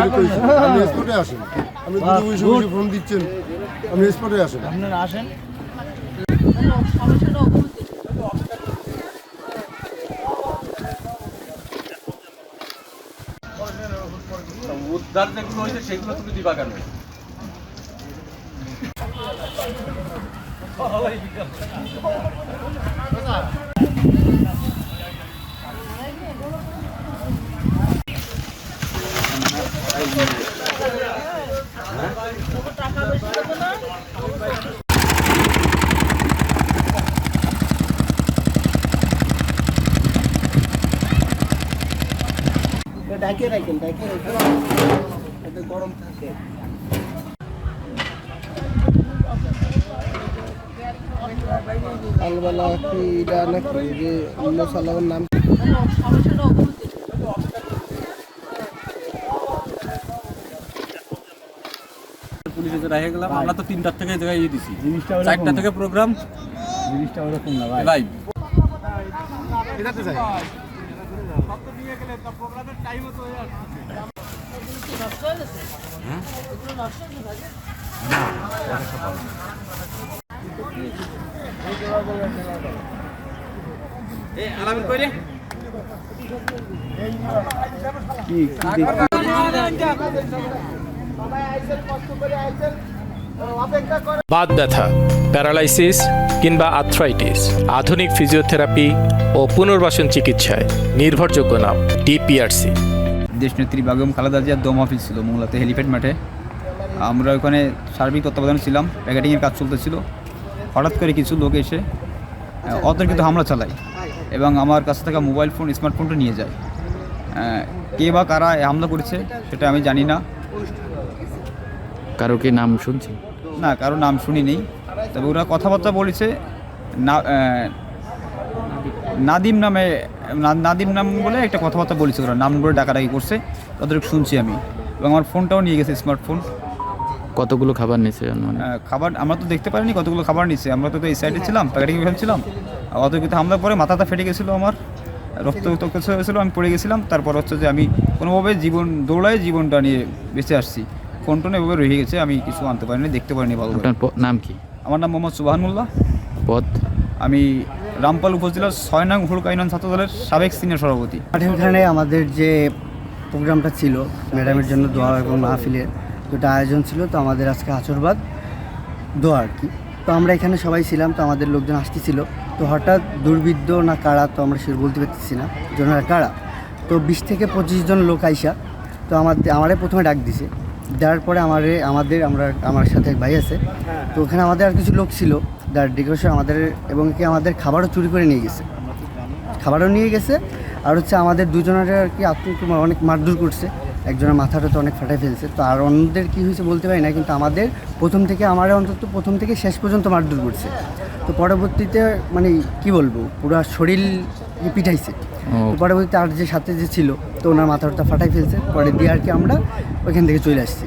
দেরি করেছি, আপনি স্পটে আসেন। আপনি দুটো বসে বসে ফোন দিচ্ছেন, আপনি স্পটে আসেন। আপনারা আসেন। উদ্ধার যেগুলো হয়েছে সেগুলো তুমি দিবা কেন? ডাকে রাখেন, এটা গরম থাকে। আলবেলা কি এটা নাকি যে অন্য সালামের নাম পুলিশে যে রেখে গেলাম, আমরা তো 3টার থেকে জায়গায় দিছি, 4টা থেকে প্রোগ্রাম, জিনিসটা ওরকম না ভাই। লাইভ এটাতে যাই। বাত ব্যথা, প্যারালাইসিস কিংবা আর্থ্রাইটিস, আধুনিক ফিজিওথেরাপি ও পুনর্বাসন চিকিৎসায় নির্ভরযোগ্য নাম ডিপিআরসি। দেশনেত্রী বেগম খালেদা জিয়ার দম অফিস ছিল মোংলাতে হেলিপ্যাড মাঠে। আমরা ওখানে সার্বিক তত্ত্বাবধানে ছিলাম, প্যাকেটিংয়ের কাজ চলতেছিল। হঠাৎ করে কিছু লোক এসে অতর্কিত হামলা চালায় এবং আমার কাছে থাকা মোবাইল ফোন, স্মার্টফোনটা নিয়ে যায়। কে বা কারা হামলা করেছে সেটা আমি জানি না। কারো কি নাম শুনছি? না, কারো নাম শুনিনি। তবে ওরা কথাবার্তা বলেছে না, নাদিম নাম বলে একটা কথাবার্তা বলেছে। ওরা নাম বলে ডাকাডাকি করছে, ততটুকু শুনছি আমি। এবং আমার ফোনটাও নিয়ে গেছে, স্মার্টফোন। কতগুলো খাবার নিয়েছে? খাবার আমরা তো দেখতে পারিনি কতগুলো খাবার নিচ্ছে। আমরা তো এই সাইডে ছিলাম, প্যাকেটিং ফেলছিলাম। অত কিন্তু হামলার পরে মাথাটা ফেটে গেছিলো, আমার রক্ত হয়েছিলো, আমি পড়ে গেছিলাম। তারপর হচ্ছে যে আমি কোনোভাবে দৌড়ায় জীবনটা নিয়ে বেঁচে আসছি। ফোনটোন এভাবে রয়ে গেছে, আমি কিছু আনতে পারিনি, দেখতে পারিনি ভালো। আপনার নাম কি? আমার নাম মোহাম্মদ সুবহান মোল্লা। পদ? আমি রামপাল উপজেলার 6 নং হুড়কা ইউনিয়ন ছাত্রদলের সাবেক সিনিয়র সভাপতি। এখানে আমাদের যে প্রোগ্রামটা ছিল ম্যাডামের জন্য দোয়া এবং মাহফিলের যেটা আয়োজন ছিল, তো আমাদের আজকে আচরবাদ দোয়া আর কি। তো আমরা এখানে সবাই ছিলাম, তো আমাদের লোকজন আসতেছিল। তো হঠাৎ দুর্বৃত্ত না কারা, তো আমরা সে বলতে পারতেছি না জনের কারা। তো 20 থেকে 25 জন লোক আইসা তো আমারে প্রথমে ডাক দিছে। দেওয়ার পরে আমার সাথে এক ভাই আছে, তো ওখানে আমাদের আর কিছু লোক ছিল যার ডেকোরেশন এবং আমাদের খাবারও চুরি করে নিয়ে গেছে। আর হচ্ছে আমাদের দুজনের আর কি অনেক মারধর করছে। একজনের মাথাটা তো অনেক ফাটাই ফেলছে। তো আর অন্যদের কী হয়েছে বলতে পারি না, কিন্তু আমাদের প্রথম থেকে শেষ পর্যন্ত মারধর করছে। তো পরবর্তীতে মানে কি বলবো, পুরো শরীর পিটাইছে। তো পরবর্তীতে আর যে সাথে যে ছিল, তো ওনার মাথাটা ফাটাই ফেলছে। পরে দিয়ে আর কি আমরা ওইখান থেকে চলে আসছি।